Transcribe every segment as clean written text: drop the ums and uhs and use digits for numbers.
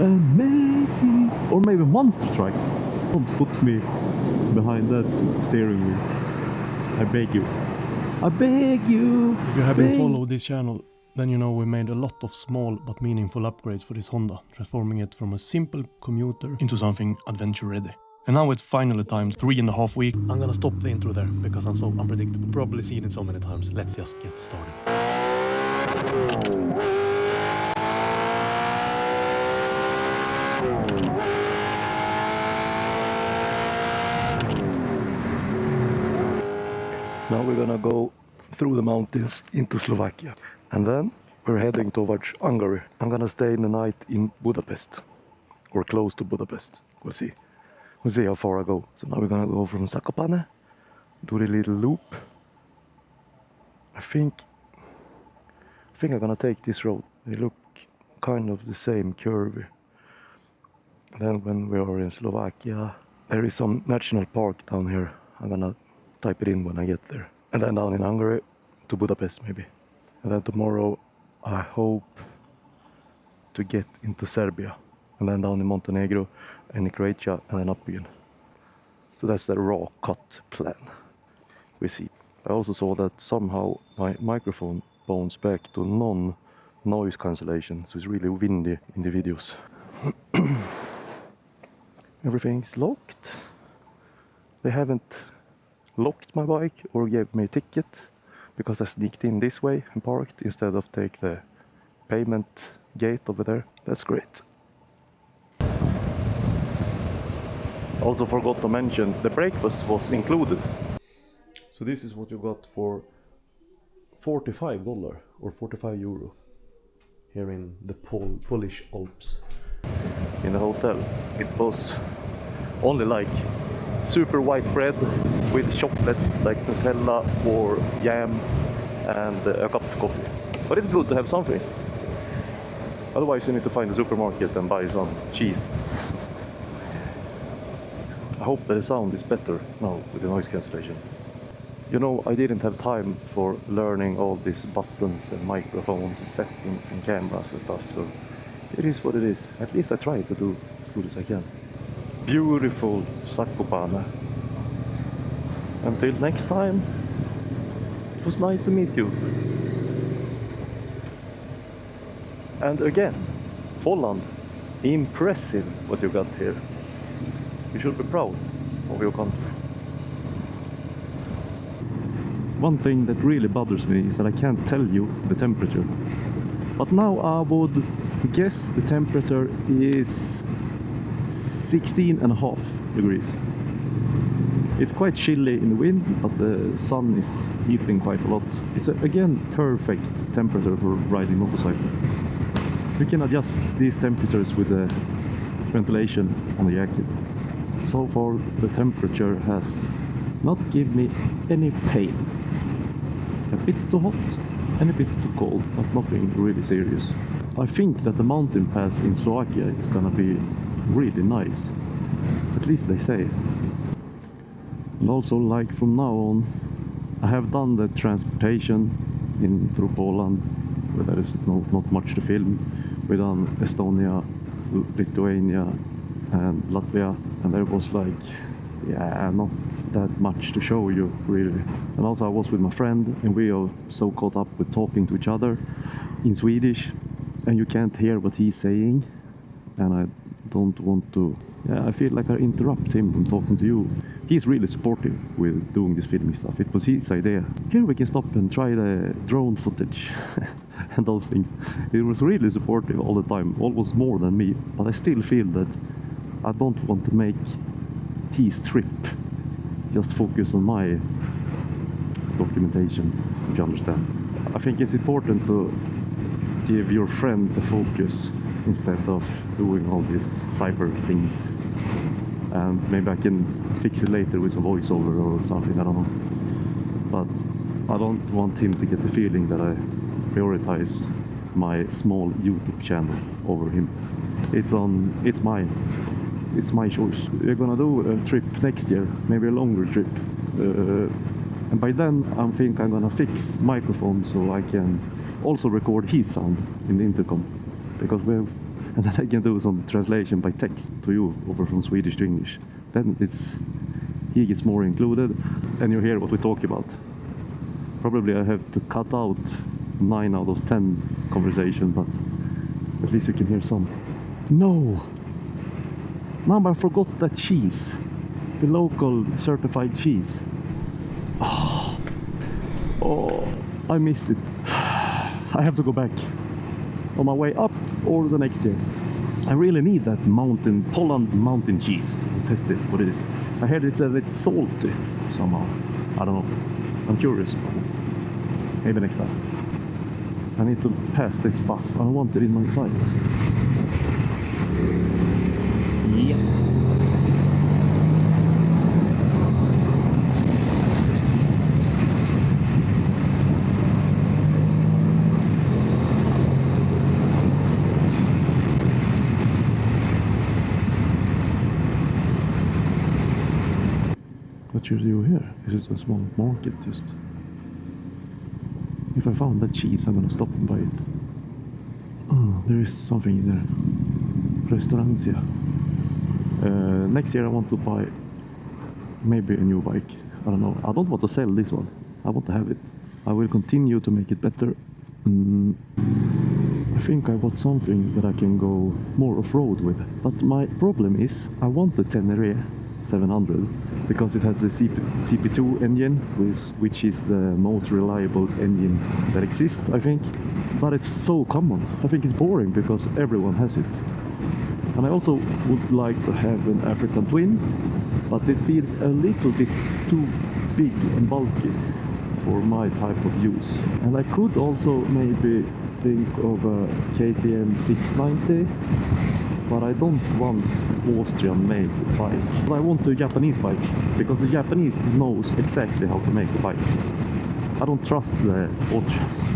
amazing. Or maybe monster truck. Don't put me behind that steering wheel. I beg you. I beg you. If you haven't followed this channel, then you know we made a lot of small but meaningful upgrades for this Honda, transforming it from a simple commuter into something adventure ready. And now it's finally time, 3.5 weeks. I'm gonna stop the intro there because I'm so unpredictable. Probably seen it so many times. Let's just get started. Now we're gonna go through the mountains into Slovakia. And then we're heading towards Hungary. I'm gonna stay the night in Budapest. Or close to Budapest. We'll see. We'll see how far I go. So now we're gonna go from Zakopane, do the little loop. I think I'm gonna take this road. They look kind of the same, curvy. Then when we are in Slovakia, there is some national park down here. I'm gonna type it in when I get there. And then down in Hungary to Budapest maybe. And then tomorrow I hope to get into Serbia. And then down in Montenegro and in Croatia and then up again. So that's the raw cut plan. We see. I also saw that somehow my microphone bounces back to non-noise cancellation. So it's really windy in the videos. Everything's locked. They haven't locked my bike or gave me a ticket because I sneaked in this way and parked instead of take the payment gate over there. That's great. Also forgot to mention the breakfast was included. So this is what you got for $45 or 45 euro here in the Polish Alps. In the hotel it was only like super white bread with chocolate like Nutella or jam and a cup of coffee. But it's good to have something. Otherwise you need to find a supermarket and buy some cheese. I hope that the sound is better now with the noise cancellation. You know, I didn't have time for learning all these buttons and microphones and settings and cameras and stuff, so it is what it is. At least I try to do as good as I can. Beautiful Zakopane. Until next time, it was nice to meet you. And again, Poland, impressive what you got here. You should be proud of your country. One thing that really bothers me is that I can't tell you the temperature. But now I would guess the temperature is 16.5 degrees. It's quite chilly in the wind, but the sun is heating quite a lot. It's again perfect temperature for riding motorcycle. You can adjust these temperatures with the ventilation on the jacket. So far the temperature has not given me any pain. A bit too hot and a bit too cold, but nothing really serious. I think that the mountain pass in Slovakia is gonna be really nice. At least they say. And also, like from now on, I have done the transportation through Poland, where there is not much to film. We've done Estonia, Lithuania and Latvia, and there was like, yeah, not that much to show you really. And also I was with my friend and we are so caught up with talking to each other in Swedish and you can't hear what he's saying, and I don't want to, I feel like I interrupt him from talking to you. He's really supportive with doing this filming stuff. It was his idea. Here we can stop and try the drone footage and those things. He was really supportive all the time, almost more than me, but I still feel that I don't want to make his trip just focus on my documentation, if you understand. I think it's important to give your friend the focus instead of doing all these cyber things. And maybe I can fix it later with some voiceover or something, I don't know. But I don't want him to get the feeling that I prioritize my small YouTube channel over him. It's my choice. We're gonna do a trip next year, maybe a longer trip. And by then I think I'm gonna fix microphone so I can also record his sound in the intercom. Because we have and then I can do some translation by text to you over from Swedish to English. Then he gets more included, and you hear what we talk about. Probably I have to cut out 9 out of 10 conversation, but at least you can hear some. No! Now I forgot that cheese. The local certified cheese. Oh, I missed it. I have to go back. On my way up or the next year. I really need that Poland mountain cheese and test it, what it is. I heard it's salty somehow. I don't know. I'm curious about it. Maybe next time. I need to pass this bus. I don't want it in my sight. Yeah. What should you do here? Is it a small market just? If I found that cheese, I'm gonna stop and buy it. Oh, there is something in there. Restaurancia. Next year I want to buy maybe a new bike. I don't know. I don't want to sell this one. I want to have it. I will continue to make it better. I think I want something that I can go more off-road with. But my problem is I want the Tenere 700 because it has the CP2 engine, which is the most reliable engine that exists, I think. But it's so common. I think it's boring because everyone has it. And I also would like to have an African twin, but it feels a little bit too big and bulky for my type of use. And I could also maybe think of a KTM 690, but I don't want Austrian-made bike. But I want a Japanese bike, because the Japanese knows exactly how to make a bike. I don't trust the Austrians.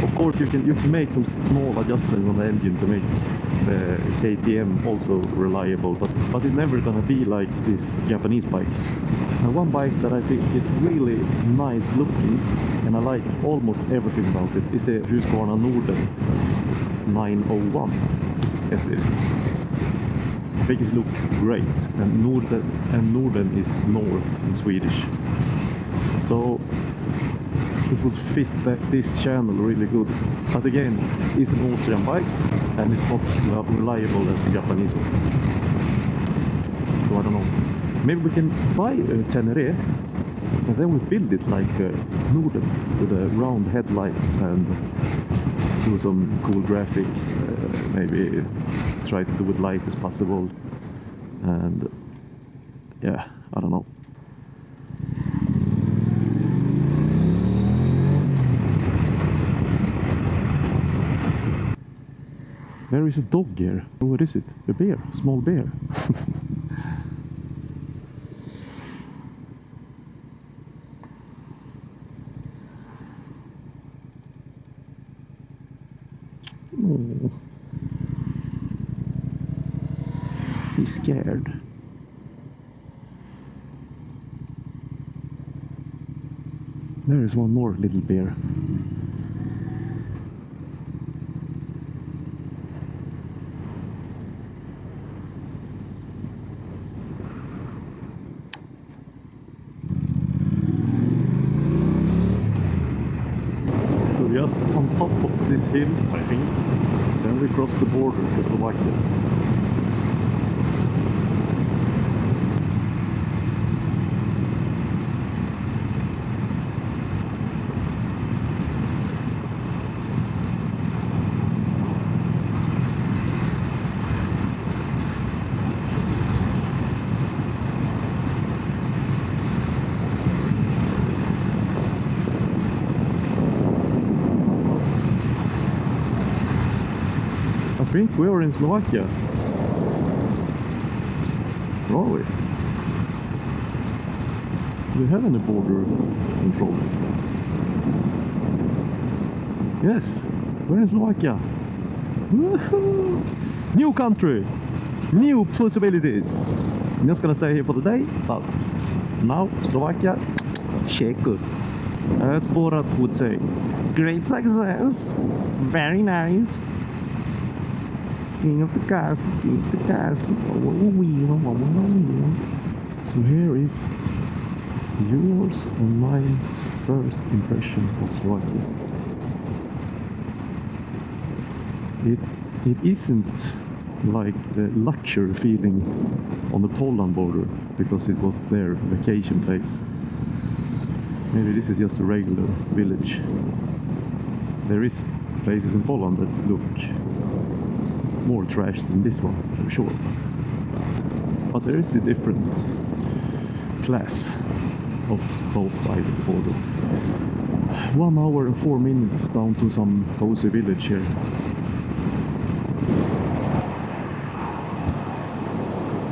Of course, you can make some small adjustments on the engine to make the KTM also reliable, but it's never gonna be like these Japanese bikes. Now, one bike that I think is really nice looking, and I like almost everything about it, is the Husqvarna Norden 901. Yes, it is. I think it looks great, and Norden is north in Swedish, so it would fit this channel really good. But again, it's an Austrian bike and it's not reliable as a Japanese one. So I don't know. Maybe we can buy a Tenere and then we build it like a Norden with a round headlight and do some cool graphics. Maybe try to do it light as possible. And yeah, I don't know. There is a dog here. What is it? A bear? A small bear. Oh. He's scared. There is one more little bear. So just on top of this hill, I think, then we cross the border to Slovakia. I think we are in Slovakia. Where are we? Do we have any border control? Yes, we're in Slovakia. Woohoo! New country, new possibilities. I'm just gonna stay here for the day, but now Slovakia, shit good. As Borat would say, great success, very nice. King of the castle, king of the castle. So here is yours and mine's first impression of Slovakia. It isn't like the luxury feeling on the Poland border because it was their vacation place. Maybe this is just a regular village. There is places in Poland that look more trash than this one for sure, but there is a different class of both sides of the border. 1 hour and 4 minutes down to some cozy village here.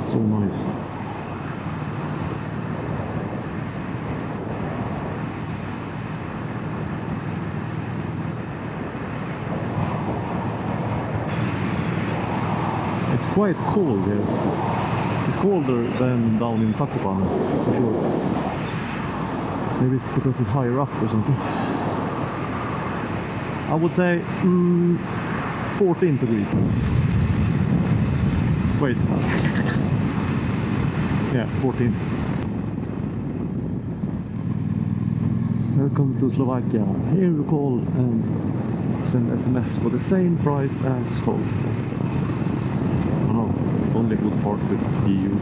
So nice. It's quite cold here. It's colder than down in Zakopane, for sure. Maybe it's because it's higher up or something. I would say 14 degrees. Wait. Yeah, 14. Welcome to Slovakia. Here you call and send SMS for the same price as home. Oh no, only good part with EU.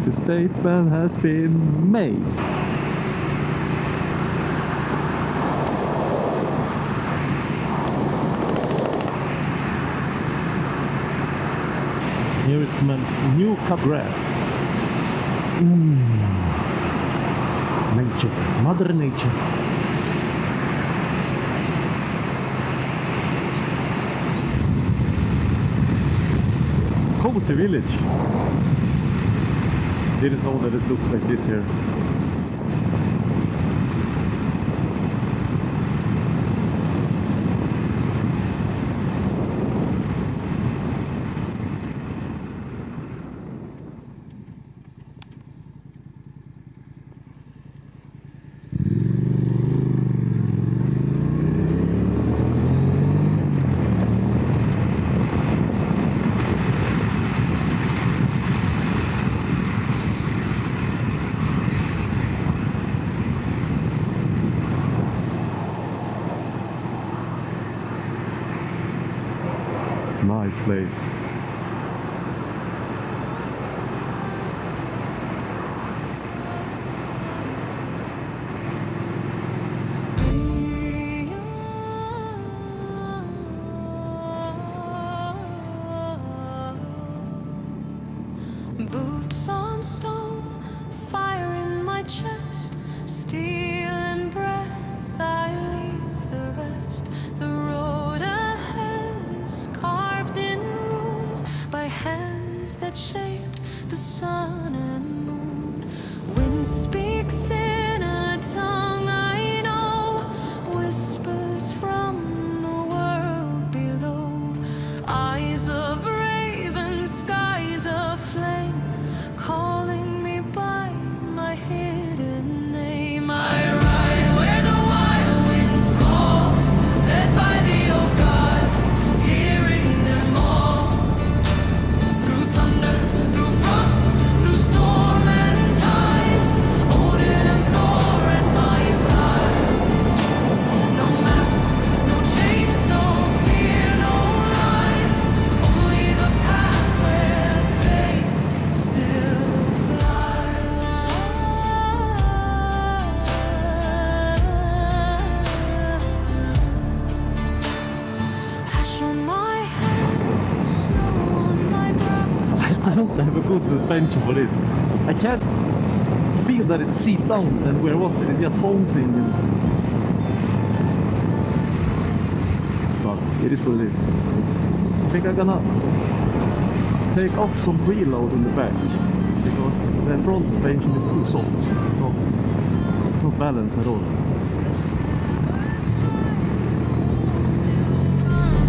The statement has been made. Here it smells new cut grass. Nature, Mother Nature. Cozy village. Didn't know that it looked like this here. Nice place. Boots on stone, fire in my chest, steel and breath, I leave the rest. The road ahead is carved in runes by hands that shaped the sun and moon. Wind speaks in a tongue I know, whispers from the world below. Eyes of raven, skies of flame, calling me by my hidden name. I ride where the wild winds call, led by the old gods, hearing them all. Through thunder, through frost, through storm and tide, Odin and Thor at my side. No maps, no chains, no fear, no lies, only the path where fate still flies. Ash on my head, snow on my brow. I don't have a good suspension for this. I can't feel that it's seat down and we're what? It's just bouncing. But it is what it is. I think I'm gonna take off some preload in the back because the front suspension is too soft. It's not balanced at all.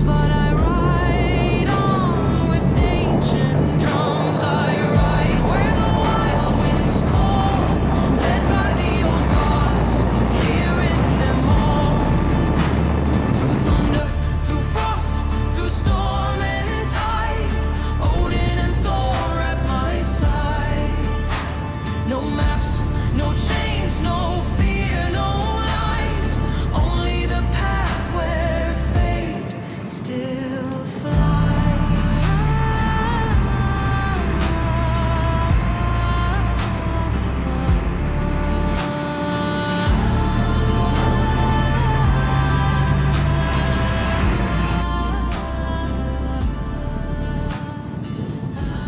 But I ride on with ancient drums. I ride where the wild winds call, led by the old gods, hearing them all. Through thunder, through frost, through storm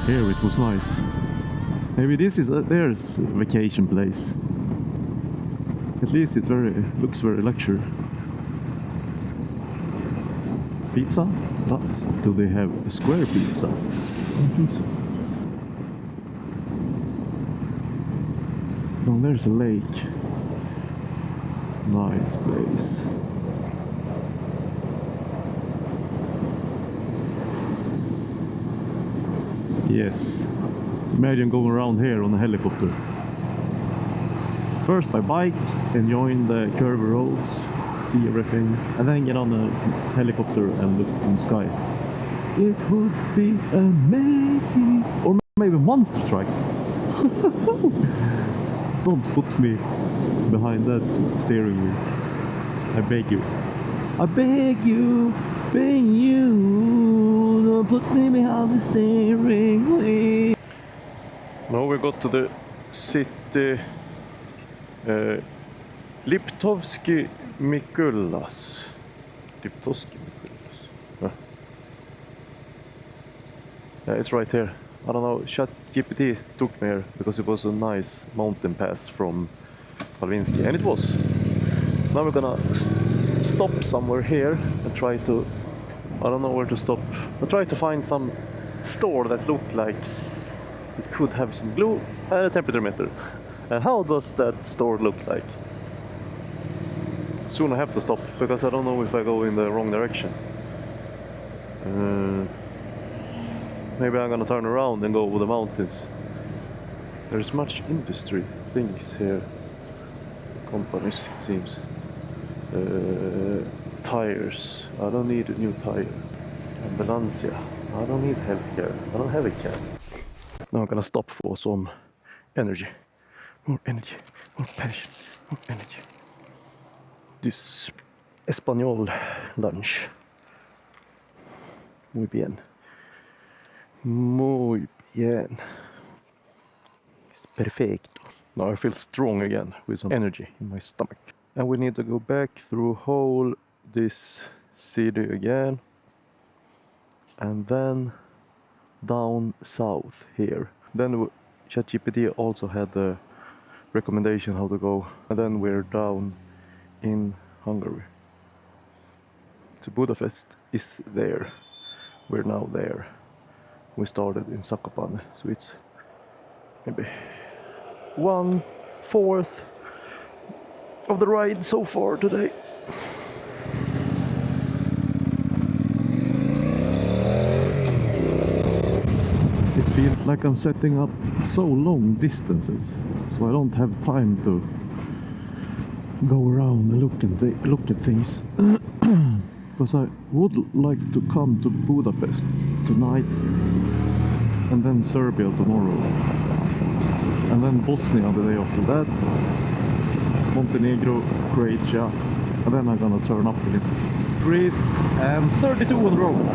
Here it was nice. Maybe this is theirs vacation place. At least it looks very luxury. Pizza? But do they have a square pizza? I don't think so. Oh, there's a lake. Nice place. Yes. Imagine going around here on a helicopter. First by bike, enjoying the curvy roads, see everything, and then get on a helicopter and look from the sky. It would be amazing! Or maybe monster truck. Don't put me behind that steering wheel. I beg you. I beg you, don't put me behind the steering wheel. Now we got to the city Liptovsky Mikulas. Liptovsky Mikulas. Yeah, it's right here. I don't know, ChatGPT took me here because it was a nice mountain pass from Palvinsky, and it was. Now we're gonna stop somewhere here and try to, I don't know where to stop. I'll try to find some store that looked like it could have some glue and a temperature meter. And how does that store look like? Soon I have to stop because I don't know if I go in the wrong direction. Maybe I'm gonna turn around and go over the mountains. There's much industry things here. Companies, it seems. Tires. I don't need a new tire. Ambulancia. I don't need healthcare. I don't have a cat. Now I'm gonna stop for some energy. More energy. More passion. More energy. This Espanol lunch. Muy bien. Muy bien. It's perfecto. Now I feel strong again with some energy in my stomach. And we need to go back through whole this city again. And then down south here. Then ChatGPT also had the recommendation how to go. And then we're down in Hungary. So Budapest is there. We're now there. We started in Zakopane, so it's maybe 1/4 of the ride so far today. It feels like I'm setting up so long distances, so I don't have time to go around and look at things. Because I would like to come to Budapest tonight, and then Serbia tomorrow, and then Bosnia the day after that, Montenegro, Croatia, and then I'm gonna turn up in Greece, and 32 on the road.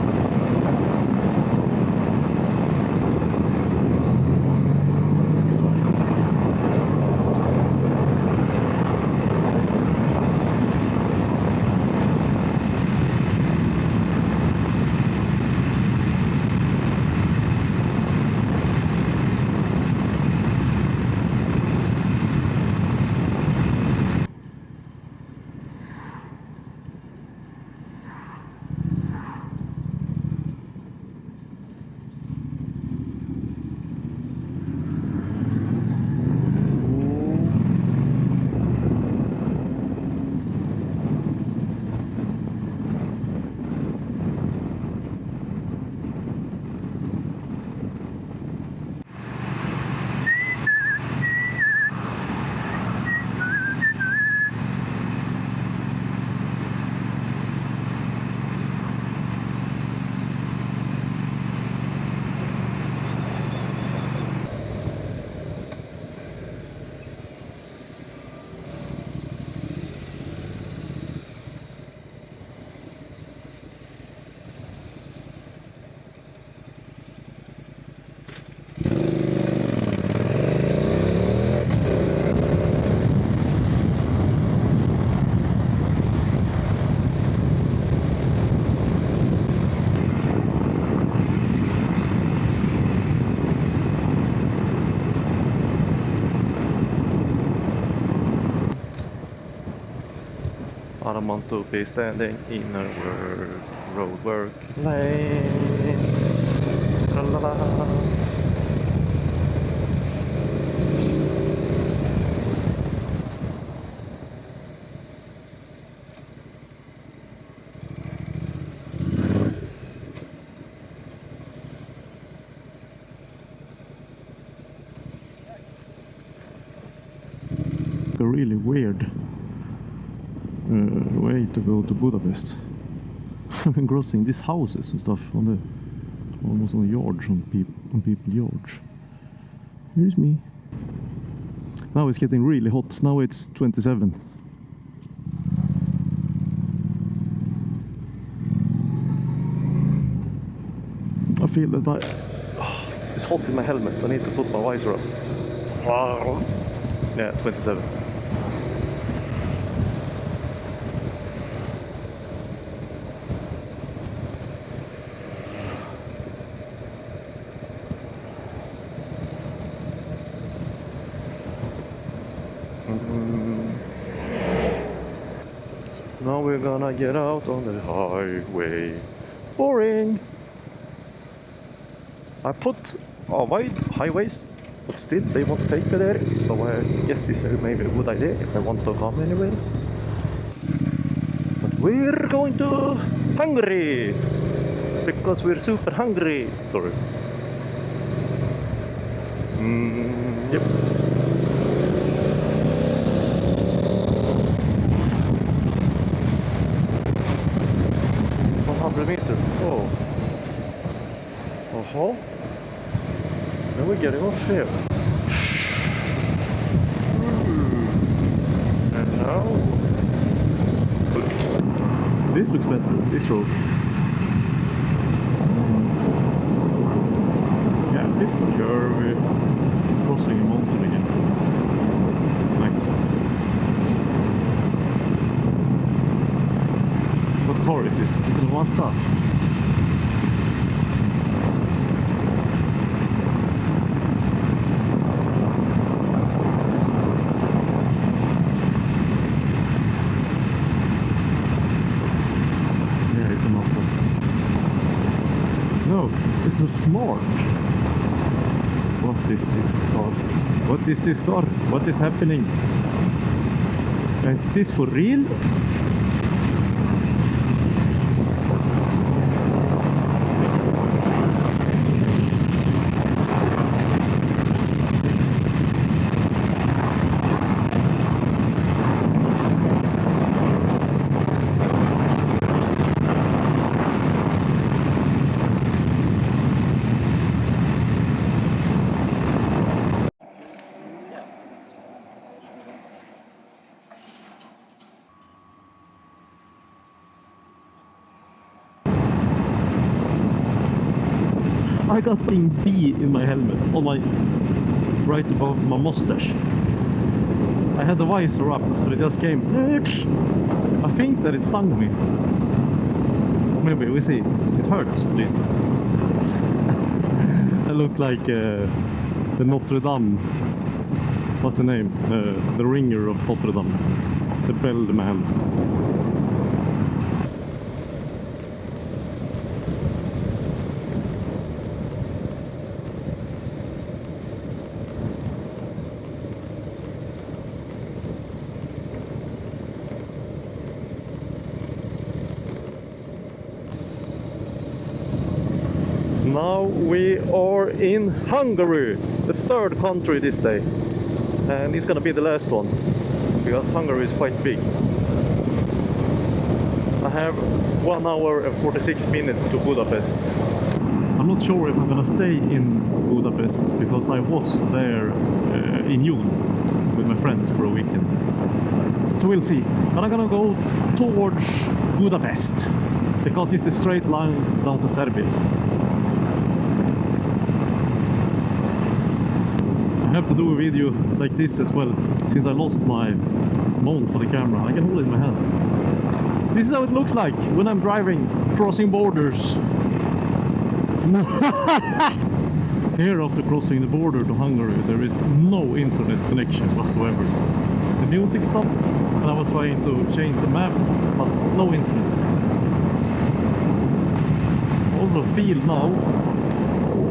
I want to be standing in a road work lane. La-la-la. A really weird way to go to Budapest. I've been crossing these houses and stuff on the almost on the yards on people yards. Here's me. Now it's getting really hot. Now it's 27. I feel that it's hot in my helmet. I need to put my visor up. Yeah, 27. Now we're gonna get out on the highway. Boring! I put wide highways, but still they won't take me there, so I guess it's maybe a good idea if I want to come anywhere. But we're going to Hungary! Because we're super hungry! Sorry. Yep. 100 meters. Oh. Uh-huh. Now we're getting off here. And now... This looks better, this road. Yeah, a bit curvy. Crossing a mountain again. Nice. What car is this? Is it a Mazda? Yeah, it's a Mazda. No, it's a Smart. What is this car? What is this car? What is happening? Is this for real? I got thing B in my helmet, on my right above my mustache. I had the visor up, so it just came. I think that it stung me. Maybe we see. It hurts at least. I look like the Notre Dame. What's the name? The ringer of Notre Dame. The bell man. Now we are in Hungary, the third country this day, and it's gonna be the last one because Hungary is quite big. I have 1 hour and 46 minutes to Budapest. I'm not sure if I'm gonna stay in Budapest because I was there in June with my friends for a weekend. So we'll see. But I'm gonna go towards Budapest because it's a straight line down to Serbia. I have to do a video like this as well, since I lost my mount for the camera. I can hold it in my hand. This is how it looks like when I'm driving, crossing borders. Here, after crossing the border to Hungary, there is no internet connection whatsoever. The music stopped. and I was trying to change the map, but no internet. I also feel now,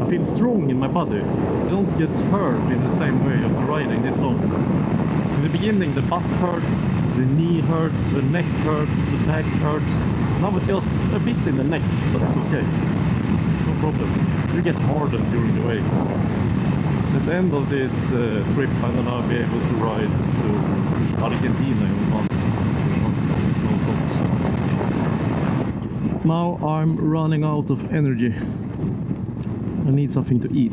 I feel strong in my body. I don't get hurt in the same way after riding this long. In the beginning the butt hurts, the knee hurts, the neck hurts, the back hurts. Now it's just a bit in the neck, but it's okay. No problem. You get hardened during the way. At the end of this trip I'm gonna be able to ride to Argentina in months. Now I'm running out of energy. I need something to eat.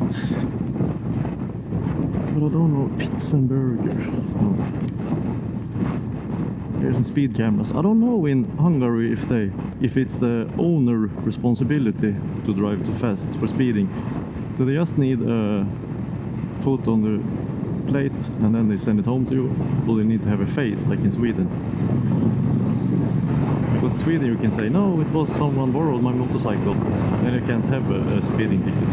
But I don't know, pizza and burger. No. Here's some speed cameras. I don't know in Hungary if it's the owner responsibility to drive too fast for speeding. Do they just need a foot on the plate and then they send it home to you? Or they need to have a face like in Sweden? Because in Sweden you can say, no, it was someone borrowed my motorcycle. Then you can't have a speeding ticket.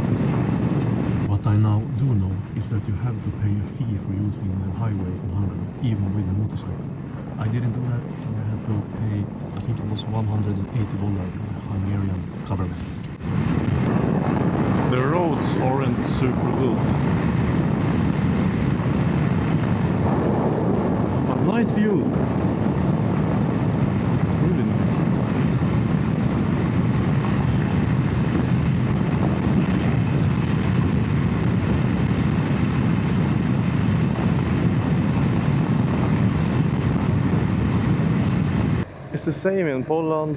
What I now do know is that you have to pay a fee for using the highway in Hungary, even with a motorcycle. I didn't do that, so I had to pay, I think it was $180 to the Hungarian government. The roads aren't super good. But nice view. Really nice. It's the same in Poland,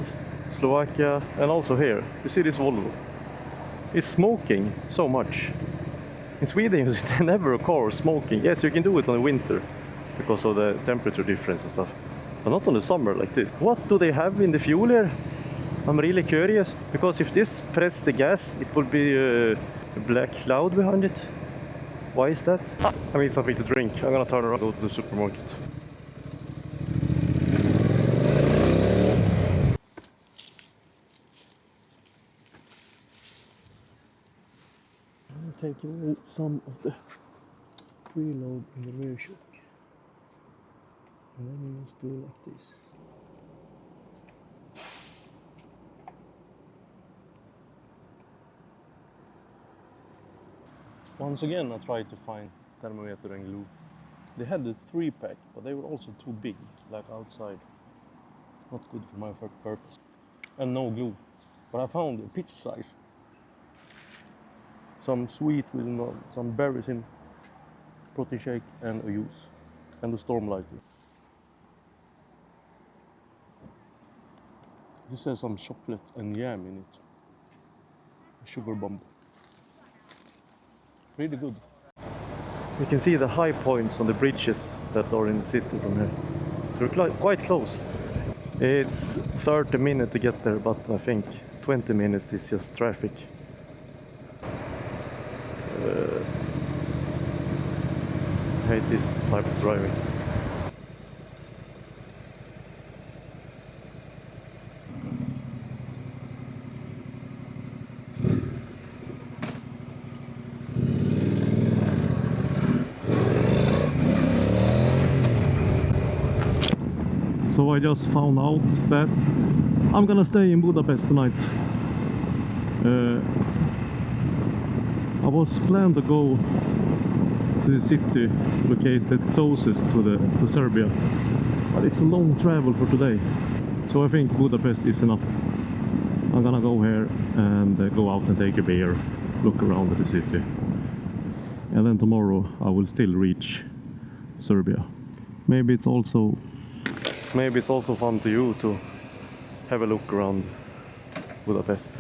Slovakia, and also here. You see this Volvo? It's smoking so much. In Sweden, there's never a car smoking. Yes, you can do it on the winter because of the temperature difference and stuff, but not on the summer like this. What do they have in the fuel here? I'm really curious, because if this press the gas, it will be a black cloud behind it. Why is that? I need something to drink. I'm gonna turn around and go to the supermarket. Take away some of the preload in the rear shock, and then you just do it like this. Once again I tried to find thermometer and glue. They had the 3-pack, but they were also too big, like outside. Not good for my purpose. And no glue. But I found a pizza slice. Some sweet with some berries in, protein shake and a juice, and the Stormlighter. This has some chocolate and jam in it. A sugar bomb. Really good. You can see the high points on the bridges that are in the city from here. So we're quite close. It's 30 minutes to get there, but I think 20 minutes is just traffic. I hate this type of driving. So I just found out that I'm gonna stay in Budapest tonight. I was planned to go to the city located closest to Serbia, but it's a long travel for today, so I think Budapest is enough. I'm gonna go here and go out and take a beer, look around at the city, and then tomorrow I will still reach Serbia. Maybe it's also fun to you to have a look around Budapest.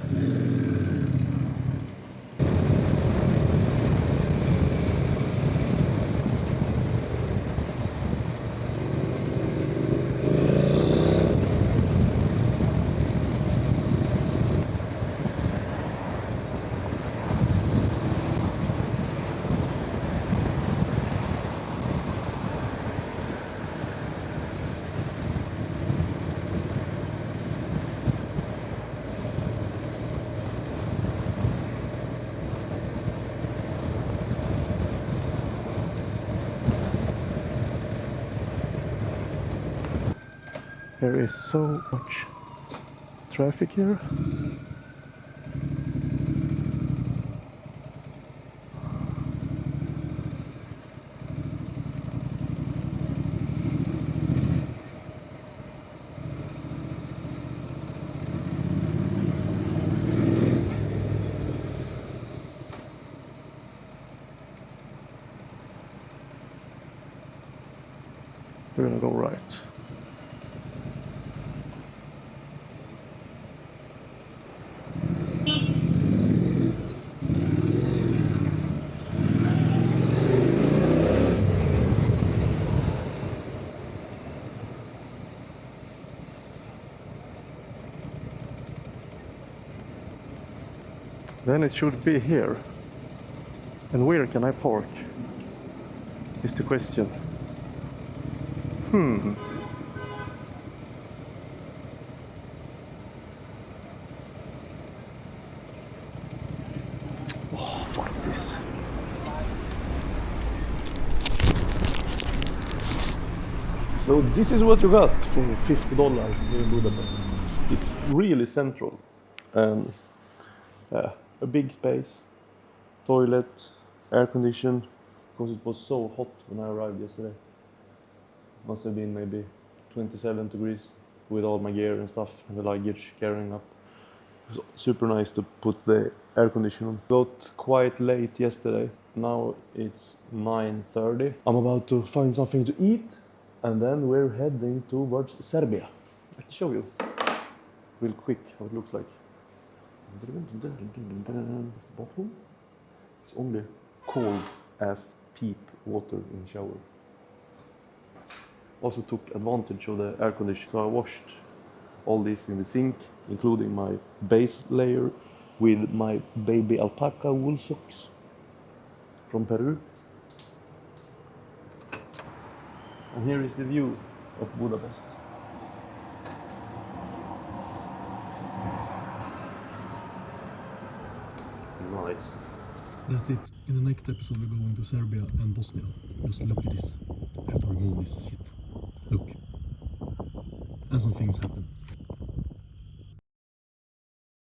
There is so much traffic here. We're gonna go right. Then it should be here. And where can I park? Is the question. Oh, fuck this. So this is what you got for $50 in Budapest. It's really central. And a big space, toilet, air condition, because it was so hot when I arrived yesterday. Must have been maybe 27 degrees with all my gear and stuff and the luggage carrying up. It was super nice to put the air conditioner on. Got quite late yesterday. Now it's 9:30. I'm about to find something to eat and then we're heading towards Serbia. I can show you real quick how it looks like. Bathroom. It's only cold as peep water in shower. Also took advantage of the air conditioner, so I washed all this in the sink, including my base layer with my baby alpaca wool socks from Peru. And here is the view of Budapest. Nice. That's it. In the next episode we're going to Serbia and Bosnia. Just look at this. I have to remove this shit. Look. And some things happen.